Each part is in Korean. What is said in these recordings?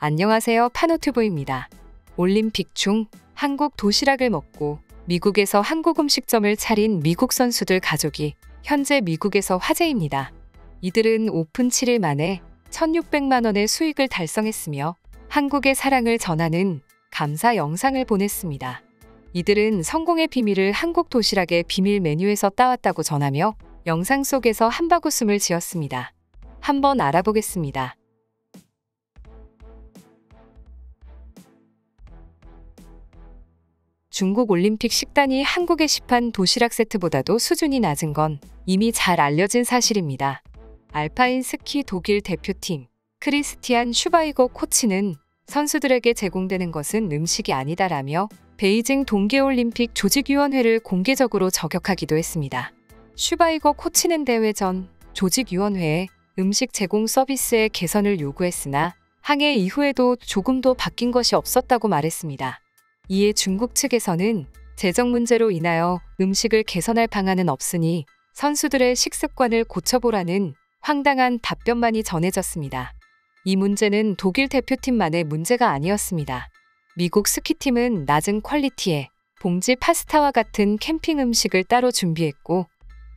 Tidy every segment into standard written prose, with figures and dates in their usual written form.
안녕하세요, 파노튜브입니다. 올림픽 중 한국 도시락을 먹고 미국에서 한국 음식점을 차린 미국 선수들 가족이 현재 미국에서 화제입니다. 이들은 오픈 7일 만에 1,600만 원의 수익을 달성했으며 한국의 사랑을 전하는 감사 영상을 보냈습니다. 이들은 성공의 비밀을 한국 도시락의 비밀 메뉴에서 따왔다고 전하며 영상 속에서 한바구음을 지었습니다. 한번 알아보겠습니다. 중국 올림픽 식단이 한국의 시판 도시락 세트보다도 수준이 낮은 건 이미 잘 알려진 사실입니다. 알파인 스키 독일 대표팀 크리스티안 슈바이거 코치는 선수들에게 제공되는 것은 음식이 아니다라며 베이징 동계올림픽 조직위원회를 공개적으로 저격하기도 했습니다. 슈바이거 코치는 대회 전 조직위원회에 음식 제공 서비스의 개선을 요구했으나 항해 이후에도 조금도 바뀐 것이 없었다고 말했습니다. 이에 중국 측에서는 재정 문제로 인하여 음식을 개선할 방안은 없으니 선수들의 식습관을 고쳐보라는 황당한 답변만이 전해졌습니다. 이 문제는 독일 대표팀만의 문제가 아니었습니다. 미국 스키팀은 낮은 퀄리티의 봉지 파스타와 같은 캠핑 음식을 따로 준비했고,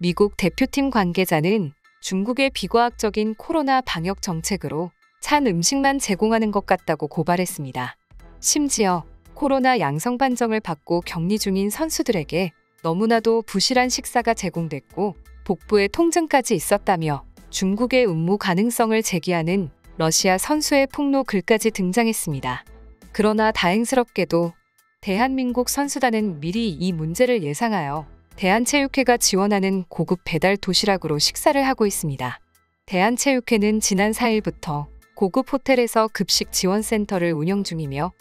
미국 대표팀 관계자는 중국의 비과학적인 코로나 방역 정책으로 찬 음식만 제공하는 것 같다고 고발했습니다. 심지어 코로나 양성 판정을 받고 격리 중인 선수들에게 너무나도 부실한 식사가 제공됐고 복부에 통증까지 있었다며 중국의 음모 가능성을 제기하는 러시아 선수의 폭로 글까지 등장했습니다. 그러나 다행스럽게도 대한민국 선수단은 미리 이 문제를 예상하여 대한체육회가 지원하는 고급 배달 도시락으로 식사를 하고 있습니다. 대한체육회는 지난 4일부터 고급 호텔에서 급식 지원센터를 운영 중이며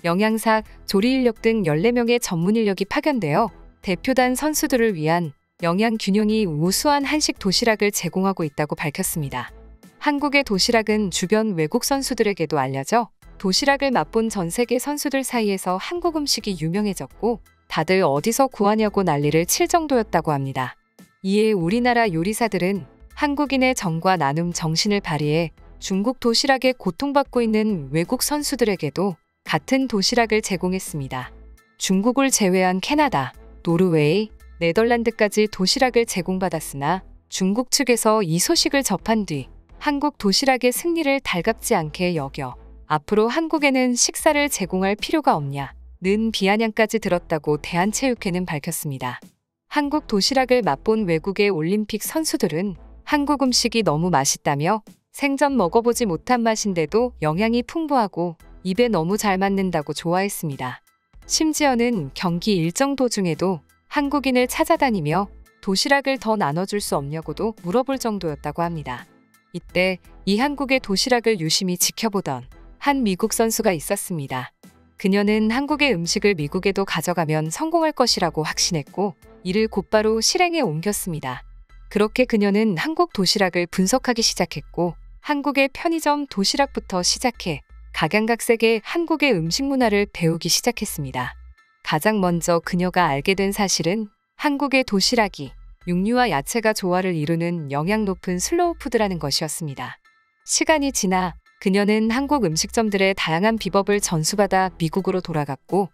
영양사, 조리인력 등 14명의 전문 인력이 파견되어 대표단 선수들을 위한 영양 균형이 우수한 한식 도시락을 제공하고 있다고 밝혔습니다. 한국의 도시락은 주변 외국 선수들에게도 알려져 도시락을 맛본 전 세계 선수들 사이에서 한국 음식이 유명해졌고 다들 어디서 구하냐고 난리를 칠 정도였다고 합니다. 이에 우리나라 요리사들은 한국인의 정과 나눔 정신을 발휘해 중국 도시락에 고통받고 있는 외국 선수들에게도 같은 도시락을 제공했습니다. 중국을 제외한 캐나다, 노르웨이, 네덜란드까지 도시락을 제공받았으나 중국 측에서 이 소식을 접한 뒤 한국 도시락의 승리를 달갑지 않게 여겨 앞으로 한국에는 식사를 제공할 필요가 없냐는 비아냥까지 들었다고 대한체육회는 밝혔습니다. 한국 도시락을 맛본 외국의 올림픽 선수들은 한국 음식이 너무 맛있다며 생전 먹어보지 못한 맛인데도 영양이 풍부하고 입에 너무 잘 맞는다고 좋아했습니다. 심지어는 경기 일정 도중에도 한국인을 찾아다니며 도시락을 더 나눠줄 수 없냐고도 물어볼 정도였다고 합니다. 이때 이 한국의 도시락을 유심히 지켜보던 한 미국 선수가 있었습니다. 그녀는 한국의 음식을 미국에도 가져가면 성공할 것이라고 확신했고 이를 곧바로 실행에 옮겼습니다. 그렇게 그녀는 한국 도시락을 분석하기 시작했고 한국의 편의점 도시락부터 시작해 각양각색의 한국의 음식 문화를 배우기 시작했습니다. 가장 먼저 그녀가 알게 된 사실은 한국의 도시락이 육류와 야채가 조화를 이루는 영양 높은 슬로우 푸드라는 것이었습니다. 시간이 지나 그녀는 한국 음식점들의 다양한 비법을 전수받아 미국으로 돌아갔고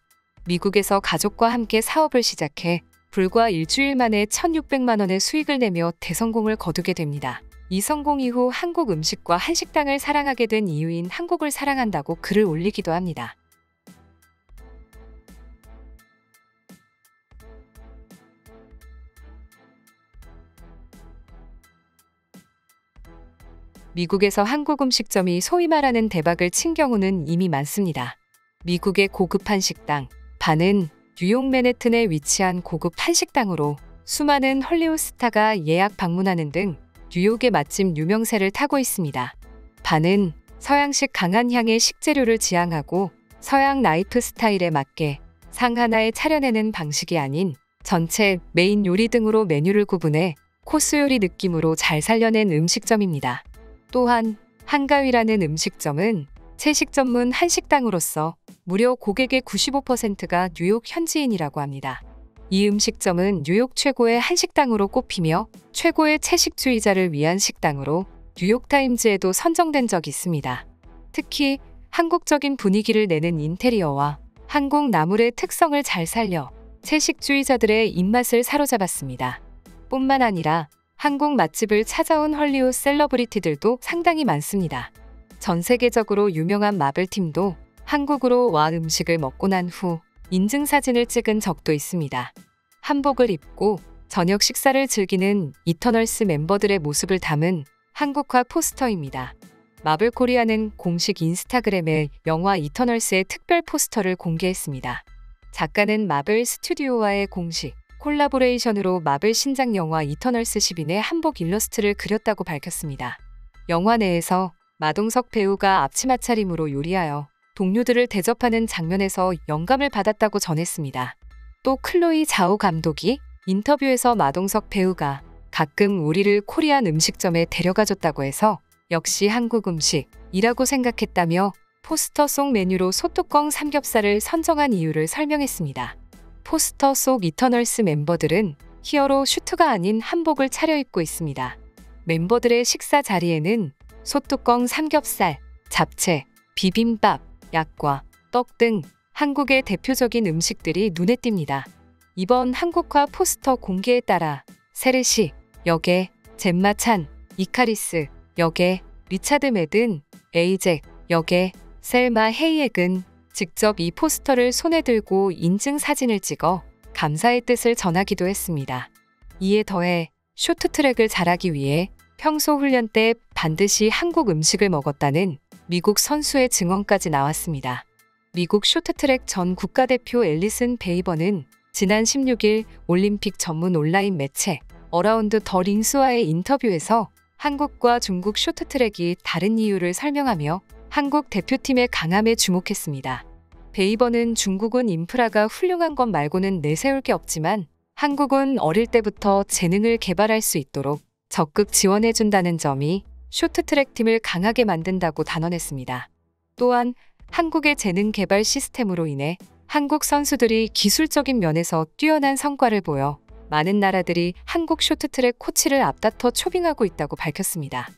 미국에서 가족과 함께 사업을 시작해 불과 일주일 만에 1,600만 원의 수익을 내며 대성공을 거두게 됩니다. 이 성공 이후 한국 음식과 한식당을 사랑하게 된 이유인 한국을 사랑한다고 글을 올리기도 합니다. 미국에서 한국 음식점이 소위 말하는 대박을 친 경우는 이미 많습니다. 미국의 고급 한식당, 반은 뉴욕 맨해튼에 위치한 고급 한식당으로 수많은 헐리우드 스타가 예약 방문하는 등 뉴욕의 맛집 유명세를 타고 있습니다. 반은 서양식 강한 향의 식재료를 지향하고 서양 라이프 스타일에 맞게 상 하나에 차려내는 방식이 아닌 전체 메인 요리 등으로 메뉴를 구분해 코스 요리 느낌으로 잘 살려낸 음식점입니다. 또한 한가위라는 음식점은 채식 전문 한식당으로서 무려 고객의 95%가 뉴욕 현지인이라고 합니다. 이 음식점은 뉴욕 최고의 한식당으로 꼽히며 최고의 채식주의자를 위한 식당으로 뉴욕타임즈에도 선정된 적이 있습니다. 특히 한국적인 분위기를 내는 인테리어와 한국 나물의 특성을 잘 살려 채식주의자들의 입맛을 사로잡았습니다. 뿐만 아니라 한국 맛집을 찾아온 헐리우드 셀러브리티들도 상당히 많습니다. 전 세계적으로 유명한 마블팀도 한국으로 와 음식을 먹고 난 후 인증사진을 찍은 적도 있습니다. 한복을 입고 저녁 식사를 즐기는 이터널스 멤버들의 모습을 담은 한국화 포스터입니다. 마블 코리아는 공식 인스타그램에 영화 이터널스의 특별 포스터를 공개했습니다. 작가는 마블 스튜디오와의 공식 콜라보레이션으로 마블 신작 영화 이터널스 10인의 한복 일러스트를 그렸다고 밝혔습니다. 영화 내에서 마동석 배우가 앞치마 차림으로 요리하여 동료들을 대접하는 장면에서 영감을 받았다고 전했습니다. 또 클로이 자오 감독이 인터뷰에서 마동석 배우가 가끔 우리를 코리안 음식점에 데려가줬다고 해서 역시 한국 음식이라고 생각했다며 포스터 속 메뉴로 소뚜껑 삼겹살을 선정한 이유를 설명했습니다. 포스터 속 이터널스 멤버들은 히어로 슈트가 아닌 한복을 차려입고 있습니다. 멤버들의 식사 자리에는 소뚜껑 삼겹살, 잡채, 비빔밥, 약과, 떡 등 한국의 대표적인 음식들이 눈에 띕니다. 이번 한국화 포스터 공개에 따라 세르시 역의 젬마 찬, 이카리스 역의 리차드 매든, 에이젝 역의 셀마 헤이액은 직접 이 포스터를 손에 들고 인증 사진을 찍어 감사의 뜻을 전하기도 했습니다. 이에 더해 쇼트트랙을 잘하기 위해 평소 훈련 때 반드시 한국 음식을 먹었다는 미국 선수의 증언까지 나왔습니다. 미국 쇼트트랙 전 국가대표 앨리슨 베이버는 지난 16일 올림픽 전문 온라인 매체 어라운드 더 링스와의 인터뷰에서 한국과 중국 쇼트트랙이 다른 이유를 설명하며 한국 대표팀의 강함에 주목했습니다. 베이버는 중국은 인프라가 훌륭한 것 말고는 내세울 게 없지만 한국은 어릴 때부터 재능을 개발할 수 있도록 적극 지원해준다는 점이 쇼트트랙 팀을 강하게 만든다고 단언했습니다. 또한 한국의 재능 개발 시스템으로 인해 한국 선수들이 기술적인 면에서 뛰어난 성과를 보여 많은 나라들이 한국 쇼트트랙 코치를 앞다퉈 초빙하고 있다고 밝혔습니다.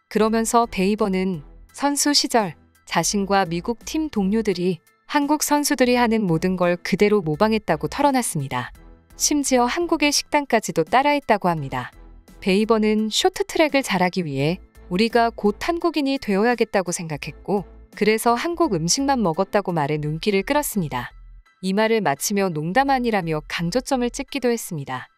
그러면서 베이버는 선수 시절 자신과 미국 팀 동료들이 한국 선수들이 하는 모든 걸 그대로 모방했다고 털어놨습니다. 심지어 한국의 식단까지도 따라했다고 합니다. 베이버는 쇼트트랙을 잘하기 위해 우리가 곧 한국인이 되어야겠다고 생각했고 그래서 한국 음식만 먹었다고 말해 눈길을 끌었습니다. 이 말을 마치며 농담 아니라며 강조점을 찍기도 했습니다.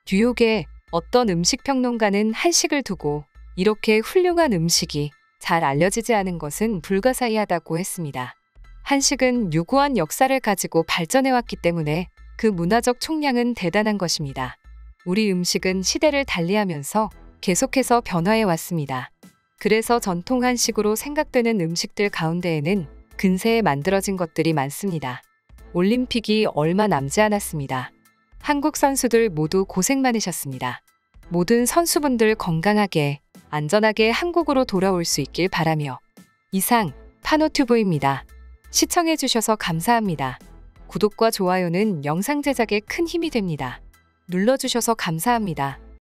뉴욕의 어떤 음식평론가는 한식을 두고 이렇게 훌륭한 음식이 잘 알려지지 않은 것은 불가사의하다고 했습니다. 한식은 유구한 역사를 가지고 발전해왔기 때문에 그 문화적 총량은 대단한 것입니다. 우리 음식은 시대를 달리하면서 계속해서 변화해왔습니다. 그래서 전통 한식으로 생각되는 음식들 가운데에는 근세에 만들어진 것들이 많습니다. 올림픽이 얼마 남지 않았습니다. 한국 선수들 모두 고생 많으셨습니다. 모든 선수분들 건강하게, 안전하게 한국으로 돌아올 수 있길 바라며 이상 파노튜브입니다. 시청해주셔서 감사합니다. 구독과 좋아요는 영상 제작에 큰 힘이 됩니다. 눌러주셔서 감사합니다.